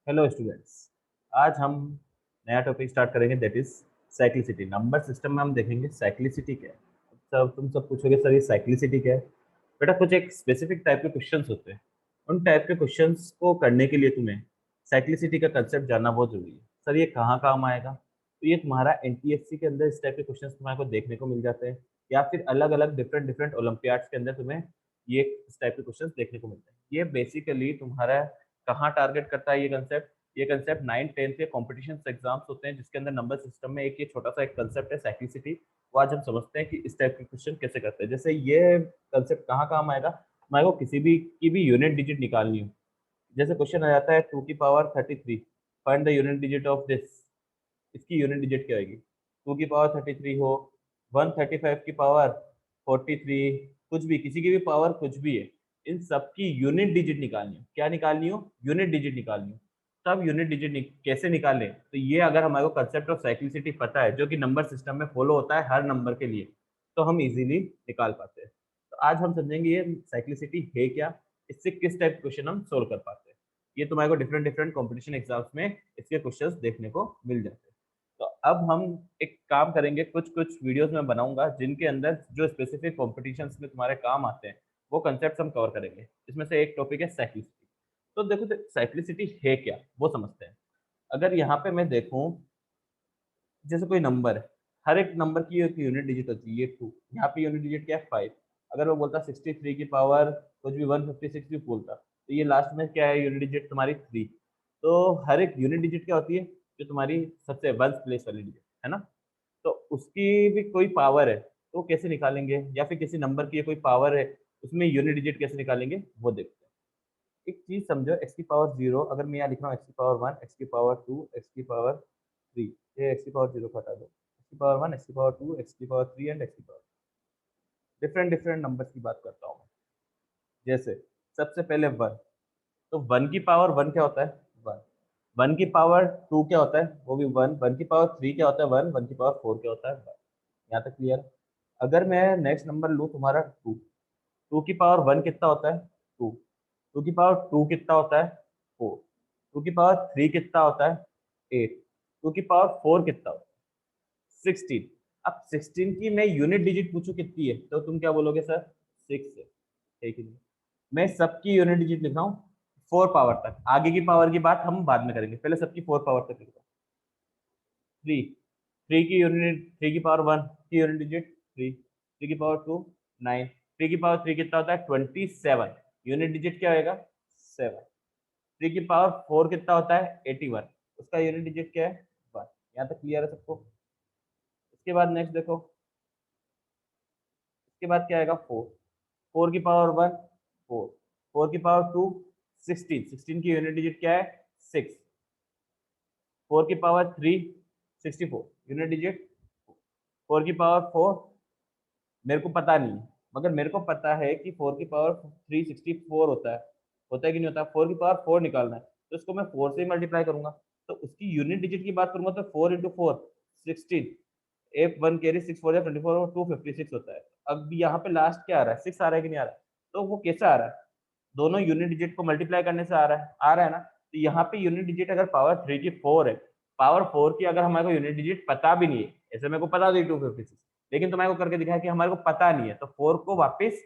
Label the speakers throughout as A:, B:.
A: Hello students. आज हम नया टॉपिक स्टार्ट करेंगे, that is cyclicity. Number system में हम देखेंगे साइक्लिसिटी क्या है। तुम सब पूछोगे सर ये साइक्लिसिटी क्या है। बेटा कुछ एक स्पेसिफिक टाइप के क्वेश्चंस होते हैं, उन टाइप के क्वेश्चंस को करने के लिए तुम्हें साइक्लिसिटी का कंसेप्ट जानना बहुत जरूरी है। सर ये कहाँ काम आएगा, तो ये तुम्हारा एनटीएससी के अंदर इस टाइप के क्वेश्चंस तुम्हारे को देखने को मिल जाते हैं, या फिर अलग अलग डिफरेंट डिफरेंट ओलंपियाड्स के अंदर तुम्हें ये इस टाइप के क्वेश्चंस देखने को मिलते हैं। ये बेसिकली तुम्हारा कहाँ टारगेट करता है ये कंसेप्ट 9th 10th के कॉम्पिटिशन एग्जाम्स होते हैं, जिसके अंदर नंबर सिस्टम में एक ये छोटा सा एक कंसेप्ट है साइक्लिसिटी। वो आज हम समझते हैं कि इस टाइप के क्वेश्चन कैसे करते हैं। जैसे ये कंसेप्ट कहाँ काम आएगा, हमारे को किसी भी की भी यूनिट डिजिट निकालनी हो। जैसे क्वेश्चन आ जाता है 2 की power 33, find the unit digit of this. इसकी यूनिट डिजिट क्या होगी? 2 की पावर 33 हो, 135 की पावर 43, कुछ भी, किसी की भी पावर कुछ भी है, इन सब की यूनिट डिजिट निकालनी हो। क्या निकालनी हो? यूनिट डिजिट निकालनी हो। तब यूनिट डिजिट कैसे निकालें, तो ये अगर हमारे को कंसेप्ट ऑफ साइक्लिसिटी पता है, जो कि नंबर सिस्टम में फॉलो होता है हर नंबर के लिए, तो हम इजीली निकाल पाते हैं। तो आज हम समझेंगे ये साइक्लिसिटी है क्या, इससे किस टाइप क्वेश्चन हम सोल्व कर पाते हैं। ये तुम्हारे को डिफरेंट डिफरेंट कॉम्पिटिशन एग्जाम्स में इसके क्वेश्चंस देखने को मिल जाते हैं। तो अब हम एक काम करेंगे, कुछ कुछ वीडियोस में बनाऊंगा जिनके अंदर जो स्पेसिफिक कॉम्पिटिशन्स में तुम्हारे काम आते हैं वो कंसेप्ट हम कवर करेंगे। इसमें से एक टॉपिक है साइक्लिसिटी। तो देखो साइक्लिसिटी है क्या वो समझते हैं। अगर यहाँ पे मैं देखूं, जैसे कोई नंबर है, हर एक नंबर की एक यूनिट डिजिट होती है, ये 2, यहाँ पे यूनिट डिजिट क्या है 5। अगर मैं बोलता 63 की पावर कुछ भी 156 भी बोलता, तो ये लास्ट में क्या है, यूनिट डिजिट तुम्हारी 3। तो हर एक यूनिट डिजिट क्या होती है, जो तुम्हारी सबसे वन प्लेस वाली डिजिट है ना, तो उसकी भी कोई पावर है, तो वो कैसे निकालेंगे, या फिर किसी नंबर की कोई पावर है उसमें यूनिट डिजिट कैसे निकालेंगे वो देखते हैं। एक चीज समझो, x की पावर 0, अगर मैं यहाँ लिख रहा हूँ x की पावर 1, x की पावर 2, x की पावर 3, ये x की पावर 0 को हटा दो, x की पावर 1, x की पावर 2, x की पावर 3 एंड x की पावर, डिफरेंट डिफरेंट नंबर्स की बात करता हूँ मैं। जैसे सबसे पहले 1, तो 1 की पावर 1 क्या होता है 1, 1 की पावर 2 क्या होता है वो भी 1, 1 की पावर 3 क्या होता है 1, 1 की पावर 4 क्या होता है 1। यहाँ तक क्लियर है। अगर मैं नेक्स्ट नंबर लूँ तुम्हारा 2, 2 की पावर 1 कितना होता है 2, 2 की पावर 2 कितना होता है 4, 2 की पावर 3 कितना होता है 8, 2 की पावर 4 कितना होता है 16। अब 16 की मैं यूनिट डिजिट पूछूं कितनी है, तो तुम क्या बोलोगे सर 6 है, ठीक है। मैं सबकी यूनिट डिजिट लिख रहा हूँ 4 पावर तक, आगे की पावर की बात हम बाद में करेंगे, पहले सबकी 4 पावर तक लिख रहा हूँ। 3, 3 की पावर 1 की यूनिट डिजिट 3, 3 की पावर 2 9, 3 की पावर 3 कितना होता है 27, यूनिट डिजिट क्या होगा 7। 3 की पावर 4 कितना होता है 81, उसका यूनिट डिजिट क्या है 1। यहाँ तक क्लियर है सबको। इसके बाद नेक्स्ट देखो, इसके बाद क्या आएगा 4, 4 की पावर 1 4, 4 की पावर 2 16, 16 की यूनिट डिजिट क्या है 6, 4 की पावर 3 64, यूनिट डिजिट 4 की पावर 4 मेरे को पता नहीं है, मगर मेरे को पता है कि 4 की पावर 3 64 होता है कि नहीं होता। 4 की पावर 4 निकालना है, तो इसको मैं 4 से मल्टीप्लाई करूंगा, तो उसकी यूनिट डिजिट की बात करूंगा तो 4 × 4 16, एफ 1 कैरी 6 4 24 और 256 होता है। अब यहाँ पे लास्ट क्या आ रहा है 6 आ रहा है कि नहीं आ रहा है, तो वो कैसे आ रहा है, दोनों यूनिट डिजिट को मल्टीप्लाई करने से आ रहा है ना। तो यहाँ पे यूनिट डिजिट अगर पावर 3 की 4 है, पावर 4 की अगर हमारे को यूनिट डिजिट पता भी नहीं है, ऐसे मेरे को पता थी 256, लेकिन तुम्हारे को करके दिखाया कि हमारे को पता नहीं है, तो 4 को वापस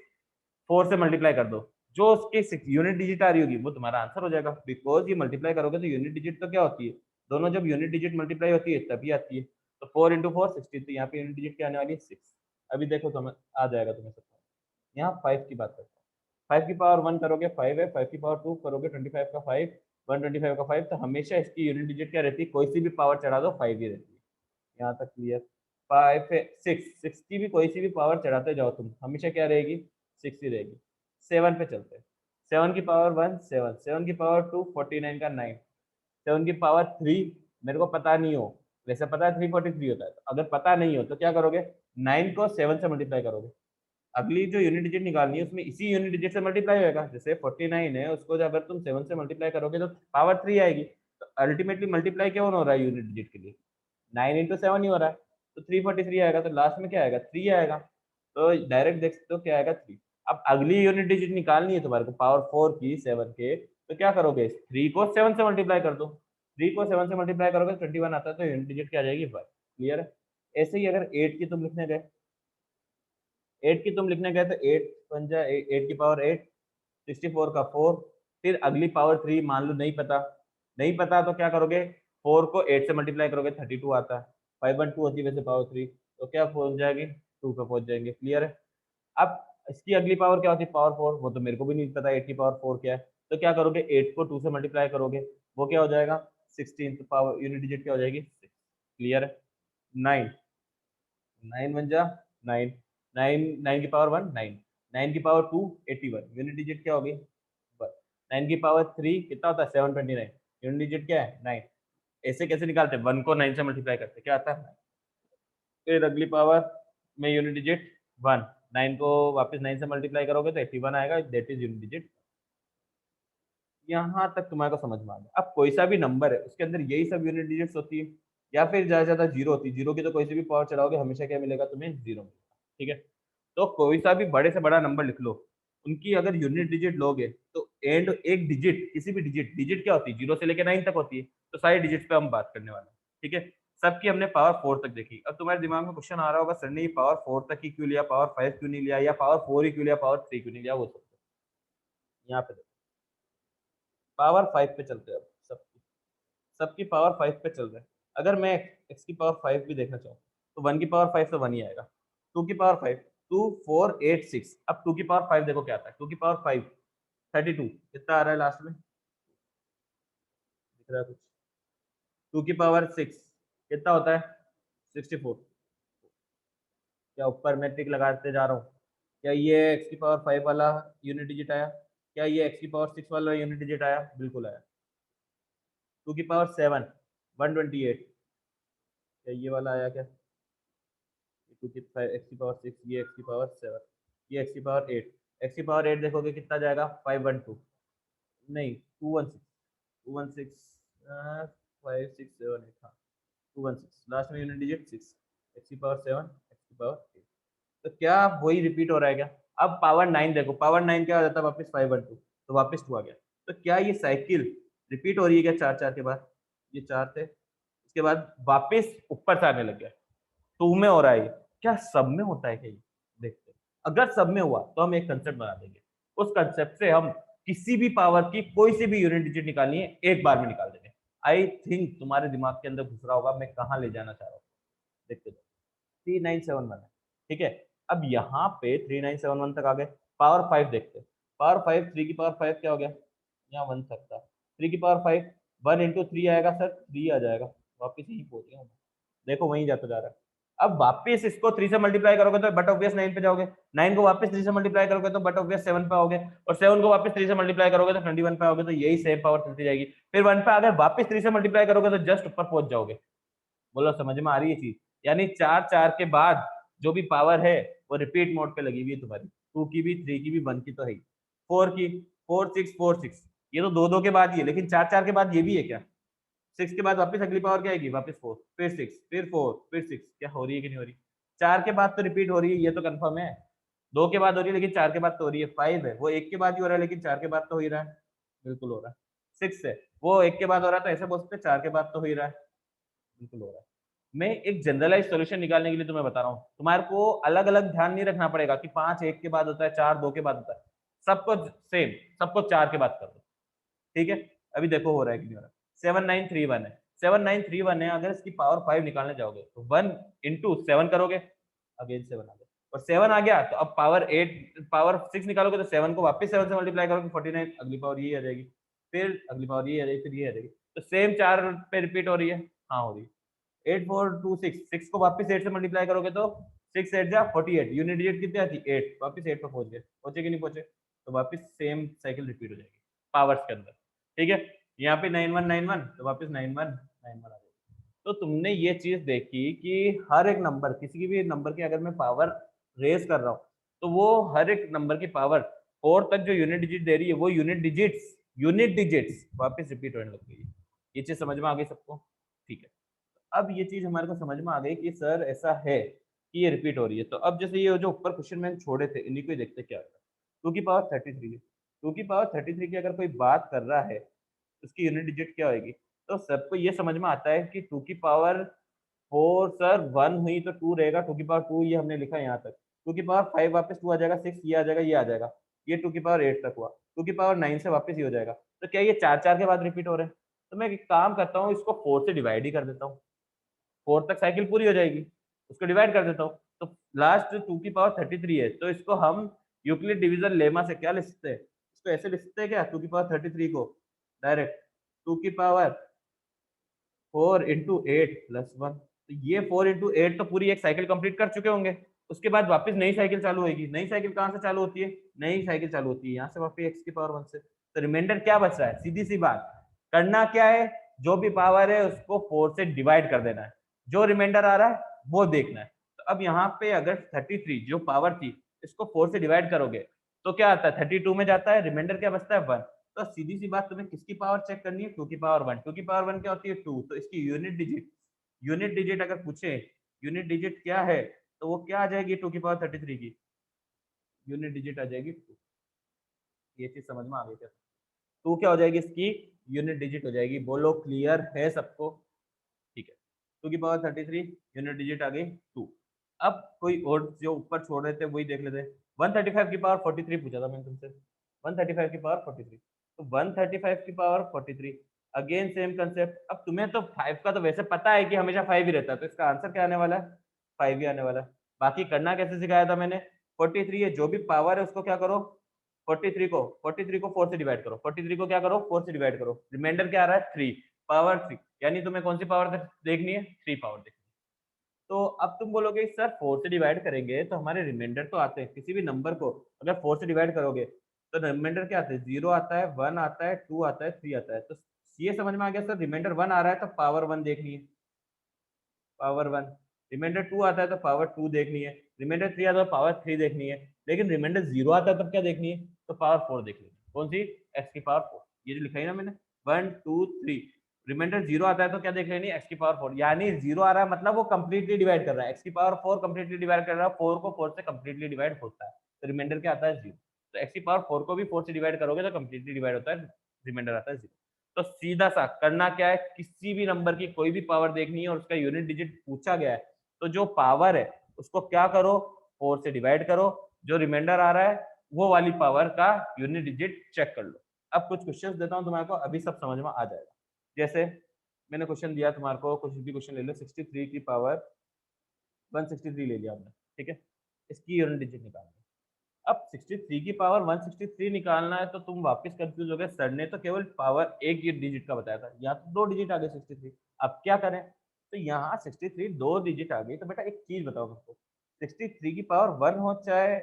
A: 4 से मल्टीप्लाई कर दो, जो उसकी यूनिट डिजिट आ रही होगी वो तुम्हारा आंसर हो जाएगा। बिकॉज ये मल्टीप्लाई करोगे तो यूनिट डिजिट तो क्या होती है, दोनों जब यूनिट डिजिट मल्टीप्लाई होती है तभी आती है। तो 4 × 4 16, तो यहाँ पे यूनिट डिजिट क्या आने वाली है 6। अभी देखो समझ आ जाएगा तुम्हें सब। यहाँ 5 की बात करते हैं, 5 की पावर 1 करोगे 5 है, 5 की पावर 2 करोगे 25 का 5, 125 का 5, तो हमेशा इसकी यूनिट डिजिट क्या रहती है, कोई सी भी पावर चढ़ा दो 5 ही रहती है। यहाँ तक क्लियर। 5 है 6 की भी कोई सी भी पावर चढ़ाते जाओ तुम, हमेशा क्या रहेगी 6 ही रहेगी। 7 पे चलते हैं, 7 की पावर 1 7, 7 की पावर 2 49 का 9, 7 की पावर 3 मेरे को पता नहीं हो, वैसे पता है 343 होता है, तो अगर पता नहीं हो तो क्या करोगे 9 को 7 से मल्टीप्लाई करोगे, अगली जो यूनिट डिजिट निकालनी है उसमें इसी यूनिट डिजिट से मल्टीप्लाई होगा। जैसे 49 है, उसको अगर तुम 7 से मल्टीप्लाई करोगे तो पावर 3 आएगी, तो अल्टीमेटली मल्टीप्लाई क्यों हो रहा है यूनिट डिजिट के लिए, 9 × 7 ही हो रहा है, तो 343 आएगा, तो लास्ट में क्या आएगा 3 आएगा, तो डायरेक्ट देख सकते हो क्या आएगा 3। अब अगली यूनिट डिजिट निकालनी है तुम्हारे को पावर 4 की 7 के, तो क्या करोगे, 3 को 7 से मल्टीप्लाई कर दो, 3 को 7 से मल्टीप्लाई करोगे तो 21 आता है, तो यूनिट डिजिट क्या आ जाएगी 1। क्लियर है। ऐसे ही अगर 8 की तुम लिखने गए, 8 की तुम लिखने गए तो 8 बन जाए 8 की पावर 8, 64 का 4, फिर अगली पावर 3 मान लो नहीं पता, नहीं पता तो क्या करोगे, 4 को 8 से मल्टीप्लाई करोगे 32 आता है, 512 होती है वैसे पावर 3, तो क्या पहुंच जाएगी 2 पे पहुंच जाएंगे। क्लियर है। अब इसकी अगली पावर क्या होती है, पावर 4, वो तो मेरे को भी नहीं पता 8 की पावर 4 क्या है, तो क्या करोगे 8 को 2 से मल्टीप्लाई करोगे, वो क्या हो जाएगा 16, तो पावर यूनिट डिजिट क्या हो जाएगी 6। क्लियर है। 9, 9 बन जा 9, 9, 9 की पावर 1 9, 9 की पावर 2 81, यूनिट डिजिट क्या होगी 9 की पावर 3 कितना होता है 729, यूनिट डिजिट क्या है 9। ऐसे कैसे निकालते हैं, 1 को 9 से मल्टीप्लाई करते क्या आता है, फिर अगली पावर में यूनिट डिजिट 1, 9 को वापस 9 से मल्टीप्लाई करोगे तो 81 आएगा, दैट इज यूनिट डिजिट। यहाँ तक तुम्हारे को समझ में आ गया। अब कोई सा भी नंबर है उसके अंदर यही सब यूनिट डिजिट्स होती है, या फिर ज्यादा ज्यादा जीरो होती है, जीरो की तो कोई सी भी पावर चलाओगे हमेशा क्या मिलेगा तुम्हें, जीरो मिलेगा। ठीक है। तो कोई सा भी बड़े से बड़ा नंबर लिख लो, उनकी अगर यूनिट डिजिट लोगे तो एंड एक डिजिट, किसी भी डिजिट, डिजिट क्या होती है 0 से लेकर 9 तक होती है, तो सारी डिजिट पे हम बात करने वाले हैं। ठीक है। सबकी हमने पावर 4 तक देखी। अब तुम्हारे दिमाग में क्वेश्चन आ रहा होगा सर ने ये पावर 4 तक ही क्यों लिया, पावर 5 क्यों नहीं लिया, या पावर 4 ही क्यों लिया, पावर 3 क्यों नहीं लिया, वो सब यहाँ पे पावर 5 पे चलते हैं। अब सबकी सबकी पावर 5 पे चल रहे हैं। अगर मैं x की पावर 5 भी देखना चाहूँ तो 1 की पावर 5 तो 1 ही आएगा, 2 की पावर 5 2 4 8 6, अब 2 की पावर 5 देखो क्या आता है, 2 की पावर 5 32, कितना आ रहा है लास्ट में, दिख रहा है कुछ, 2 की पावर 6 कितना होता है 64, क्या ऊपर मैं टिक लगाते जा रहा हूँ, क्या ये x की पावर 5 वाला यूनिट डिजिट आया, क्या ये x की पावर 6 वाला यूनिट डिजिट आया, बिल्कुल आया। 2 की पावर 7 128, क्या ये वाला आया क्या, टू की एक्स की पावर 6, ये एक्स की पावर 7, ये एक्स की पावर 8, एक्स की पावर 8 देखोगे कितना जाएगा 512, नहीं 216, 5 6 7 8, हाँ 216, लास्ट में यूनिट डिजिट 6, एक्स की पावर 7 एक्स की पावर 8, तो क्या वही रिपीट हो रहा है क्या। अब पावर 9 देखो, पावर 9 क्या हो जाता है वापस 512, तो वापस 2 आ गया, तो क्या ये साइकिल रिपीट हो रही है क्या, चार चार के बाद, ये चार थे इसके बाद वापस ऊपर से आने लग गया, टू में हो रहा है ये, क्या सब में होता है क्या ये, देखते हैं। अगर सब में हुआ तो हम एक कंसेप्ट बना देंगे, उस कंसेप्ट से हम किसी भी पावर की कोई सी भी यूनिट डिजिट निकालनी है एक बार में निकाल देंगे। आई थिंक तुम्हारे दिमाग के अंदर घुस रहा होगा मैं कहाँ ले जाना चाह रहा हूँ, देखते जाओ। 3971 है। ठीक है। अब यहाँ पे 3971 तक आ गए, पावर 5 देखते हैं, पावर 5 3 की पावर 5 क्या हो गया, यहाँ 1 तक था, 3 की पावर 5 1 इंटू 3 आएगा सर, 3 आ जाएगा, वापिस यही पहुंच गया, देखो वहीं जाता जा रहा है। अब वापस इसको 3 से मल्टीप्लाई करोगे तो बट ऑब्वियस 9 पे जाओगे, 9 को वापस 3 से मल्टीप्लाई करोगे तो बट ऑब्वियस 7 पे आओगे, और 7 को वापस 3 से मल्टीप्लाई करोगे तो 21 पे आओगे, तो यही सेम पावर चलती जाएगी। फिर 1 पे अगर वापस 3 से मल्टीप्लाई करोगे तो जस्ट ऊपर पहुंच जाओगे। बोलो समझ में आ रही है चीज, यानी 4 4 के बाद जो भी पावर है वो रिपीट मोड पे लगी हुई है तुम्हारी, 2 की भी 3 की भी 1 की तो है ही, 4 की 4 6 4 6, ये तो दो दो के बाद ही है, लेकिन 4 4 के बाद ये भी है क्या, 6 के बाद वापस अगली पावर क्या आएगी, वापस 4 फिर 6 फिर 4 फिर 6, क्या हो रही है कि नहीं हो रही, 4 के बाद तो रिपीट हो रही है ये तो कंफर्म है, 2 के बाद हो रही है लेकिन 4 के बाद तो हो रही है, 5 है वो 1 के बाद ही हो रहा है लेकिन 4 के बाद तो हो ही रहा है, बिल्कुल हो रहा है, 6 है वो 1 के बाद हो रहा है तो ऐसे बोल सकते 4 के बाद तो हो ही रहा है, बिल्कुल हो रहा है। मैं एक जनरलाइज सॉल्यूशन निकालने के लिए तुम्हें बता रहा हूँ, तुम्हारे को अलग अलग ध्यान नहीं रखना पड़ेगा कि 5 1 के बाद होता है, 4 2 के बाद होता है, सबको सेम, सबको 4 के बाद कर दो। ठीक है। अभी देखो हो रहा है कि नहीं हो रहा है, 7931 है, 7931 है, अगर इसकी पावर 5 निकालने जाओगे तो 1 इंटू 7 करोगे, अगेन 7 आ गया, और 7 आ गया तो अब पावर 8 पावर 6 निकालोगे तो 7 को वापस 7 से मल्टीप्लाई करोगे 49, अगली पावर यही आ जाएगी, फिर अगली पावर ये आ जाएगी, फिर ये आ जाएगी, तो सेम 4 पे रिपीट हो रही है, हाँ हो रही है। 8426, 6 को वापस 8 से मल्टीप्लाई करोगे तो 6 8 जा 48, यूनिट डिजिट कितनी आती है 8, वापस 8 पे पहुंच गए, पहुंचे कि नहीं पहुंचे, तो वापस सेम साइकिल रिपीट हो जाएगी पावर्स के अंदर। ठीक है। यहाँ पे 9191 तो वापस 9191 आ जाएगी। तो तुमने ये चीज देखी कि हर एक नंबर, किसी भी नंबर की अगर मैं पावर रेज कर रहा हूँ तो वो हर एक नंबर की पावर 4 तक जो यूनिट डिजिट दे रही है वो यूनिट डिजिट्स वापस रिपीट होने लग गई है। ये चीज समझ में आ गई सबको। ठीक है। अब ये चीज हमारे को समझ में आ गई कि सर ऐसा है कि ये रिपीट हो रही है, तो अब जैसे ये जो ऊपर क्वेश्चन मैंने छोड़े थे इन्हीं को ही देखते क्या होगा। 2 की पावर 33 है, 2 की पावर 33 की अगर कोई बात कर रहा है, उसकी यूनिट डिजिट क्या होगी? तो सबको ये समझ में आता है कि 2 की पावर 4 सर 1 हुई तो 2 रहेगा, 2 की पावर 2 ये हमने लिखा है यहाँ तक। 2 की पावर 5 वापस 2 आ जाएगा, 6 ये आ जाएगा, ये आ जाएगा। ये 2 की पावर 8 तक हुआ। 2 की पावर 9 से वापस ये हो जाएगा। तो क्या ये 4-4 के बाद रिपीट हो रहे हैं? तो मैं एक काम करता हूँ, इसको 4 से डिवाइड ही कर देता हूँ। 4 तक साइकिल पूरी हो जाएगी। उसको डिवाइड कर देता हूँ। तो लास्ट 2 की पावर 33 है, तो इसको हम यूक्लिड डिवीजन लेमा से क्या लिख सकते हैं? इसको ऐसे लिख सकते हैं क्या 2 की पावर 33 को? डायरेक्ट 2 की पावर 4 इंटू 8 प्लस 1। तो ये 4 इंटू 8 तो पूरी एक साइकिल कंप्लीट कर चुके होंगे। उसके बाद वापस नई साइकिल चालू होगी। नई साइकिल कहाँ से चालू होती है? नई साइकिल चालू होती है यहाँ से वापस x की पावर 1 से। तो रिमाइंडर क्या बच रहा है? सीधी सी बात, करना क्या है? जो भी पावर है उसको 4 से डिवाइड कर देना है। जो रिमाइंडर आ रहा है वो देखना है। तो अब यहाँ पे अगर 33 जो पावर थी इसको 4 से डिवाइड करोगे तो क्या आता है? 32 में जाता है, रिमाइंडर क्या बचता है? 1। तो सीधी सी बात, तुम्हें किसकी पावर चेक करनी है? 2 की पावर 1। 2 की पावर 1 क्या होती है? 2। तो इसकी यूनिट डिजिट अगर पूछे, यूनिट डिजिट क्या है, तो वो क्या आ जाएगी? 2 की पावर 33 की यूनिट डिजिट आ जाएगी 2। ये चीज समझ में आ गई क्या? 2 क्या हो जाएगी इसकी? यूनिट डिजिट हो जाएगी। बोलो क्लियर है सबको? ठीक है। 2 की पावर 33 यूनिट डिजिट आ गई 2। अब कोई और जो ऊपर छोड़ रहे थे वही देख लेते हैं। 135 की पावर 43 पूछा था मैंने तुमसे। 135 की पावर 43। तो 135 की पावर 43 अगेन सेम कंसेप्ट। अब तुम्हें तो 5 का तो वैसे पता है कि हमेशा 5 ही रहता है, तो इसका आंसर क्या आने वाला है? 5 ही आने वाला है। बाकी करना कैसे सिखाया था मैंने? 43 है, जो भी पावर है उसको क्या करो? 43 को 4 से डिवाइड करो। 43 को क्या करो? 4 से डिवाइड करो। रिमाइंडर क्या आ रहा है? 3 पावर 3। यानी तुम्हें कौन सी पावर देखनी है? 3 पावर देखनी है। तो अब तुम बोलोगे सर 4 से डिवाइड करेंगे तो हमारे रिमाइंडर तो आते हैं। किसी भी नंबर को अगर 4 से डिवाइड करोगे तो रिमाइंडर क्या आता है? 0 आता है, 1 आता है, 2 आता है, 3 आता है। तो ये समझ में आ गया सर, रिमाइंडर 1 आ रहा है तो पावर 1 देखनी है, पावर 1। रिमाइंडर 2 आता है तो पावर 2 देखनी है। रिमाइंडर 3 आता है तो पावर 3 देखनी है। लेकिन रिमाइंडर 0 आता है तब क्या देखनी है? तो पावर 4 देखनी है। कौन सी? एक्स की पावर 4। ये जो लिखा है ना मैंने, 1 2 3। रिमाइंडर 0 आता है तो क्या देख लेनी है? एक्स की पावर 4। यानी 0 आ रहा है मतलब वो कंप्लीटली डिवाइड कर रहा है। एक्स की पावर 4 कंप्लीटली डिवाइड कर रहा है, 4 को 4 से कंप्लीटली डिवाइड होता है। तो रिमाइंडर क्या आता है? 0। तो एक्स की पावर 4 को भी 4 से डिवाइड करोगे तो कंप्लीटली डिवाइड होता है, रिमाइंडर आता है 0। तो सीधा सा करना क्या है? किसी भी नंबर की कोई भी पावर देखनी है और उसका यूनिट डिजिट पूछा गया है, तो जो पावर है उसको क्या करो? 4 से डिवाइड करो। जो रिमाइंडर आ रहा है वो वाली पावर का यूनिट डिजिट चेक कर लो। अब कुछ क्वेश्चंस देता हूँ तुम्हारे को, अभी सब समझ में आ जाएगा। जैसे मैंने क्वेश्चन दिया तुम्हारे को, कुछ भी क्वेश्चन ले लो। 63 की पावर 163 ले लिया हमने, ठीक है। इसकी यूनिट डिजिट निकालना है। अब 63 की पावर 163 निकालना है तो तुम वापस कंफ्यूज हो गए, सर ने तो केवल पावर एक ही डिजिट का बताया था, यहाँ तो 2 डिजिट आ गए 63। अब क्या करें? तो यहाँ 63 2 डिजिट आ गई, तो बेटा एक चीज बताओ मुझको, 63 की पावर 1 हो चाहे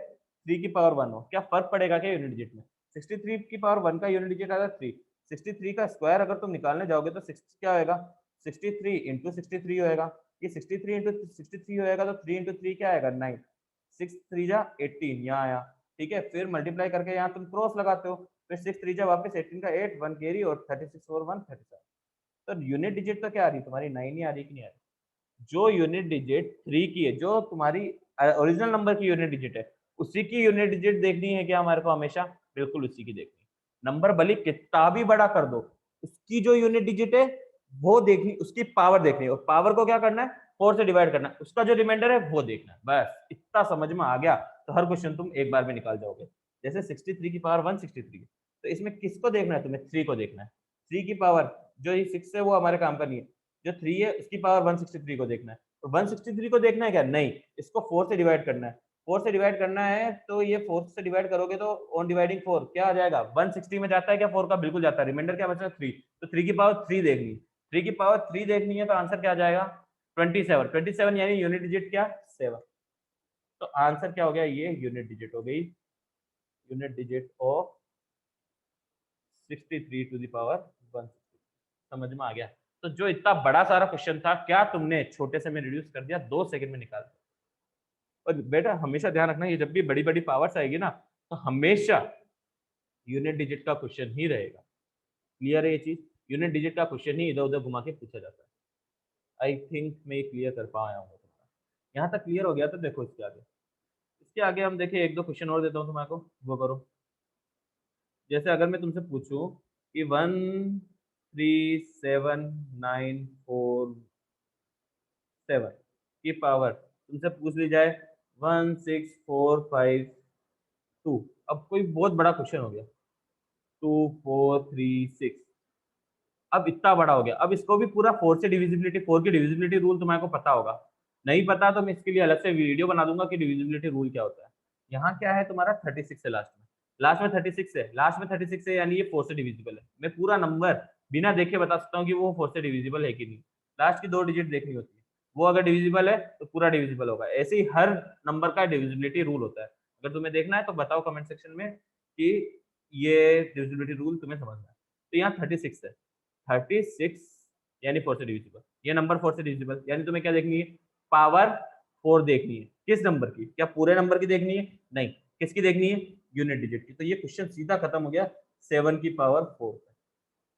A: 3 की पावर 1 हो, क्या फर्क पड़ेगा क्या यूनिट डिजिट में? 63 की पावर 1 का यूनिट डिजिट आएगा 3। 63 का स्क्वायर अगर तुम निकालने जाओगे तो 6 क्या होएगा? 63 इंटू 63 होएगा। ये 63 इंटू 63 होएगा तो 3 इंटू 3 क्या आएगा? 9। 6 3 जा 18 यहाँ आया, ठीक है। फिर मल्टीप्लाई करके यहाँ तुम क्रॉस लगाते हो, फिर 6 3 जा वापस 18 का 8 1 कैरी और 36 और 1 37। तो यूनिट डिजिट तो क्या आ रही तुम्हारी? 9 ही आ रही कि नहीं आ रही? जो यूनिट डिजिट 3 की है, जो तुम्हारी ओरिजिनल नंबर की यूनिट डिजिट है, उसी की यूनिट डिजिट देखनी है क्या हमारे को हमेशा? बिल्कुल उसी की देखनी है। नंबर भले कितना भी बड़ा कर दो, उसकी जो यूनिट डिजिट है वो देखनी, उसकी पावर देखनी है, और पावर को क्या करना है? 4 से डिवाइड करना है, उसका जो रिमाइंडर है वो देखना है। बस इतना समझ में आ गया तो हर क्वेश्चन तुम एक बार में निकाल जाओगे। जैसे 63 की पावर 163, तो इसमें किसको देखना है तुम्हें? 3 को देखना है। 3 की पावर जो ये 6 है वो हमारे काम का नहीं है, जो 3 है उसकी पावर 163 को देखना है। तो 163 को देखना है क्या? नहीं, इसको 4 से डिवाइड करना है। 4 से डिवाइड करना है तो ये 4 से डिवाइड करोगे तो ऑन डिवाइडिंग 4 क्या आ जाएगा? 160 में जाता है क्या 4 का? बिल्कुल जाता है। रिमाइंडर क्या बचा? 3। तो 3 की पावर 3 देखनी, 3 की पावर 3 देखनी है तो आंसर क्या आ जाएगा? 27। 27 यानी यूनिट डिजिट क्या? 7। तो आंसर क्या हो गया? ये यूनिट डिजिट हो गई, unit digit of 63 to the power 160। समझ में आ गया? तो जो इतना बड़ा सारा क्वेश्चन था, क्या तुमने छोटे से में रिड्यूस कर दिया, 2 सेकंड में निकाल दिया। और बेटा हमेशा ध्यान रखना, ये जब भी बड़ी बड़ी पावर्स आएगी ना, तो हमेशा यूनिट डिजिट का क्वेश्चन ही रहेगा। क्लियर है ये चीज? यूनिट डिजिट का क्वेश्चन ही इधर उधर घुमा के पूछा जाता है। आई थिंक मैं क्लियर कर पाया हूँ तुम्हारा। यहाँ तक क्लियर हो गया तो देखो इसके आगे, इसके आगे हम देखें, एक दो क्वेश्चन और देता हूँ तुम्हारे को, वो करो। जैसे अगर मैं तुमसे पूछूं कि 13794 की पावर तुमसे पूछ ली जाए 16452, अब कोई बहुत बड़ा क्वेश्चन हो गया, 2436, अब इतना बड़ा हो गया, अब इसको भी पूरा 4 से डिविजिबिलिटी, 4 की डिविजिबिलिटी रूल तुम्हारे को पता होगा, नहीं पता तो मैं इसके लिए अलग से वीडियो बना दूंगा कि डिविजिबिलिटी रूल क्या होता है। यहाँ क्या है तुम्हारा 36 है, लास्ट में 36 है, लास्ट में 36 है, यानी ये 4 से डिविजिबल है। मैं पूरा नंबर बिना देखे बता सकता हूँ कि वो 4 से डिविजिबल है कि नहीं, लास्ट की 2 डिजिट देखनी होती है, वो अगर डिविजिबल है तो पूरा डिविजिबल होगा। ऐसे ही हर नंबर का डिविजिबिलिटी रूल होता है, अगर तुम्हें देखना है तो बताओ कमेंट सेक्शन में कि ये डिविजिबिलिटी रूल तुम्हें समझना है। तो यहाँ 36 है, 36 यानी 4 से डिविजिबल, ये नंबर 4 से डिविजिबल, यानी तुम्हें क्या देखनी है, पावर 4 देखनी है। किस नंबर की, क्या पूरे नंबर की देखनी है, नहीं, किसकी देखनी है, यूनिट डिजिट की। तो ये क्वेश्चन सीधा खत्म हो गया 7 की पावर 4,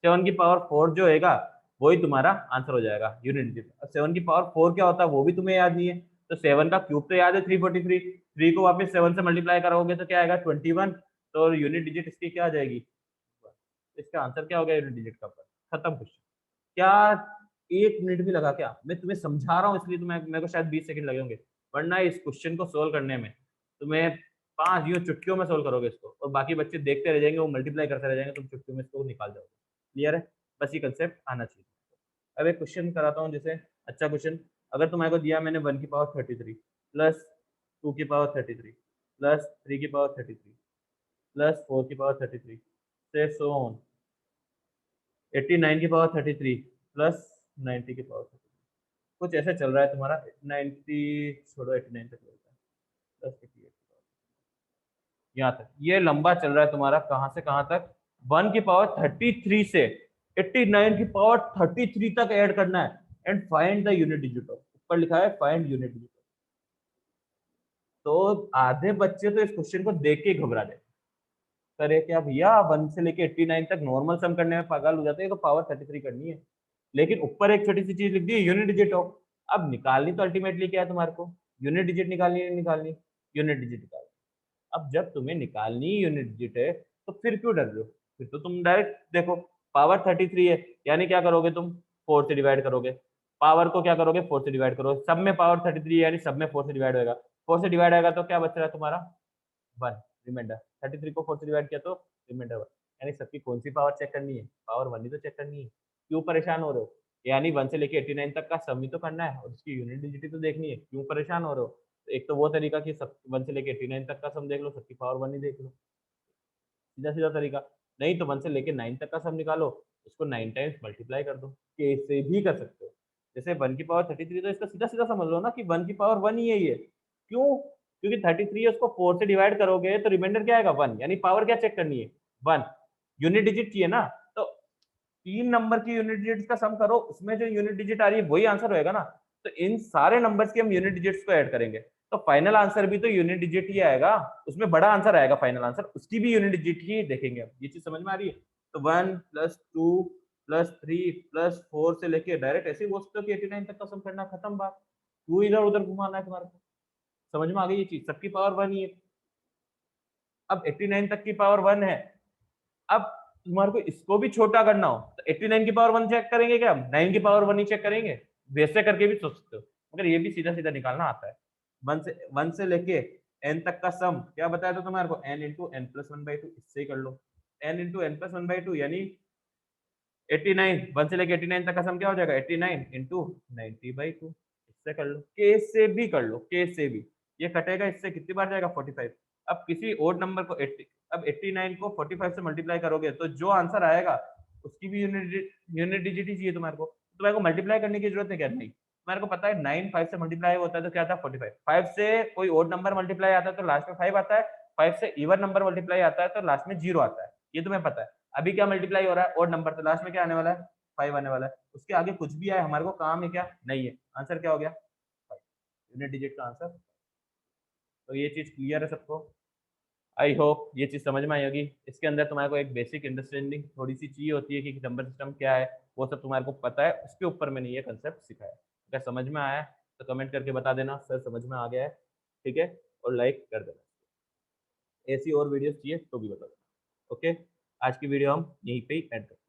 A: 7 की पावर 4 जो होगा वही तुम्हारा आंसर हो जाएगा, यूनिट डिजिट। अब 7 की पावर 4 क्या होता है वो भी तुम्हें याद नहीं है, तो 7 का क्यूब तो याद है 343, 3 को वापस 7 से मल्टीप्लाई करोगे तो क्या आएगा 21, तो यूनिट डिजिट इसकी क्या आ जाएगी, इसका आंसर क्या हो गया यूनिट डिजिट का, खत्म क्वेश्चन। क्या 1 मिनट भी लगा क्या, मैं तुम्हें समझा रहा हूँ इसलिए तुम्हें, मेरे को शायद 20 सेकंड लगे होंगे, वरना इस क्वेश्चन को सोल्व करने में तुम्हें 5 यूं चुटकियों में सोल्व करोगे इसको, और बाकी बच्चे देखते रह जाएंगे, वो मल्टीप्लाई करते रह जाएंगे, तुम चुटकियों में इसको निकाल जाओगे। क्लियर है, बस ये कंसेप्ट आना चाहिए। अब एक क्वेश्चन कराता हूँ, जैसे अच्छा क्वेश्चन, अगर तुम्हारे को दिया मैंने 1 की पावर 33 प्लस 2 की पावर 33 प्लस 3 की पावर 33 प्लस 4 की पावर 33 से सो ऑन 89 की पावर 33 प्लस 90 की पावर 33, कुछ ऐसे चल रहा है तुम्हारा, 90 छोड़ो 89 तक चलता है, प्लस 88 यहाँ तक ये लंबा चल रहा है तुम्हारा, कहाँ से कहाँ तक, 1 की पावर 33 से 89 की पावर 33 तक ऐड करना है, and find the unit digit of, ऊपर लिखा है फाइंड यूनिट डिजिट ऑफ। तो आधे बच्चे तो इस क्वेश्चन को देख के घबरा जाते, करे क्या भैया 1 से लेके 89 तक नॉर्मल सम करने में पागल हो जाते हैं, तो पावर 33 करनी है, लेकिन ऊपर एक छोटी सी चीज लिख दी यूनिट डिजिट ऑफ। अब निकालनी तो अल्टीमेटली क्या है तुम्हारे को, यूनिट डिजिट निकालनी है, निकालनी यूनिट डिजिट निकालनी। अब जब तुम्हें निकालनी यूनिट डिजिट है तो फिर क्यों डर रहे हो, फिर तो तुम डायरेक्ट देखो, पावर 33 है, यानी क्या करोगे तुम, 4 से डिवाइड करोगे, पावर को क्या करोगे 4 से डिवाइड करोगे, सब में पावर 33 है यानी सब में 4 से डिवाइड होगा, 4 से डिवाइड आएगा तो क्या बच रहा है तुम्हारा 1, रिमाइंडर 33 को 4 से डिवाइड किया तो रिमाइंडर 1, यानी सबकी कौन सी पावर चेक करनी है, पावर 1 ही तो चेक करनी है, क्यों परेशान हो रहे हो, यानी 1 से लेके 89 तक का सम ही तो करना है और उसकी यूनिट डिजिट तो देखनी है, क्यों परेशान हो रहे हो। तो एक तो वो तरीका कि सब 1 से लेके 89 तक का सम देख लो, सबकी पावर 1 ही देख लो, सीधा सीधा तरीका। नहीं तो 1 से लेके 9 तक का सम निकालो, उसको 9 टाइम्स मल्टीप्लाई कर दो, कैसे भी कर सकते हो। जैसे 1 की पावर 33 तो इसका सीधा सीधा समझ लो ना कि 1 की पावर 1 ही है ये, क्यों, क्योंकि 33 है उसको 4 से डिवाइड करोगे तो रिमाइंडर क्या आएगा 1, यानी पावर क्या चेक करनी है 1, यूनिट डिजिट चाहिए ना, तो 3 नंबर की यूनिट डिजिट का सम करो, उसमें जो यूनिट डिजिट आ रही है वही आंसर होएगा ना। तो इन सारे नंबर्स के हम यूनिट डिजिट्स को ऐड करेंगे, तो फाइनल आंसर भी तो यूनिट डिजिट ही आएगा, उसमें बड़ा आंसर आएगा फाइनल आंसर, उसकी भी यूनिट डिजिट ही देखेंगे हम। ये चीज समझ में आ रही है। तो 1 प्लस 2 प्लस 3 प्लस 4 से लेके डायरेक्ट ऐसे ही बोल सकते हो कि 89 तक का सम करना, खत्म बात, क्यों इधर उधर घुमाना है तुम्हारे को। समझ में आ गई ये चीज, सबकी पावर 1 ही है। अब 89 तक की पावर 1 है, अब तुम्हारे को इसको भी छोटा करना हो तो 89 की पावर 1 चेक करेंगे क्या, हम 9 की पावर 1 ही चेक करेंगे, वैसे करके भी सोच सकते हो, मगर ये भी सीधा सीधा निकालना आता है। 1 से लेके n तक का सम क्या बताया था तुम्हारे को, n इंटू एन प्लस 1/2, इससे ही कर लो, n इंटू एन प्लस 1/2 यानी 89, 1 से लेके 89 तक का सम क्या हो जाएगा 89 इंटू 90/2, इससे कर लो, के से भी कर लो, के से भी, ये कटेगा इससे, कितनी बार जाएगा 45। अब किसी ओड नंबर को 80, अब 89 को 45 से मल्टीप्लाई करोगे तो जो आंसर आएगा उसकी भी यूनिट डिजिट ही चाहिए तुम्हारे को, तुम्हारे को मल्टीप्लाई करने की जरूरत है क्या, नहीं, तुम्हारे को पता है 9 5 से मल्टीप्लाई होता है तो क्या आता है 45, 5 से कोई ओड नंबर मल्टीप्लाई आता है तो लास्ट में 5 आता है, 5 से इवन नंबर मल्टीप्लाई आता है तो लास्ट में 0 आता है, ये तुम्हें पता है। अभी क्या मल्टीप्लाई हो रहा है ओड नंबर, तो लास्ट में क्या आने वाला है 5 आने वाला है, उसके आगे कुछ भी आए हमारे को काम है क्या, नहीं है, आंसर क्या हो गया 5, यूनिट डिजिट का आंसर। तो ये चीज क्लियर है सबको, आई होप ये चीज समझ में आई होगी। इसके अंदर तुम्हारे को एक बेसिक अंडरस्टैंडिंग थोड़ी सी चाहिए होती है कि नंबर सिस्टम क्या है, वो सब तुम्हारे को पता है, उसके ऊपर मैंने ये कंसेप्ट सिखाया। अगर समझ में आया है तो कमेंट करके बता देना सर समझ में आ गया है, ठीक है, और लाइक कर देना, ऐसी और वीडियोस चाहिए तो भी बता देना, ओके। आज की वीडियो हम यहीं पे ही एंड करते हैं।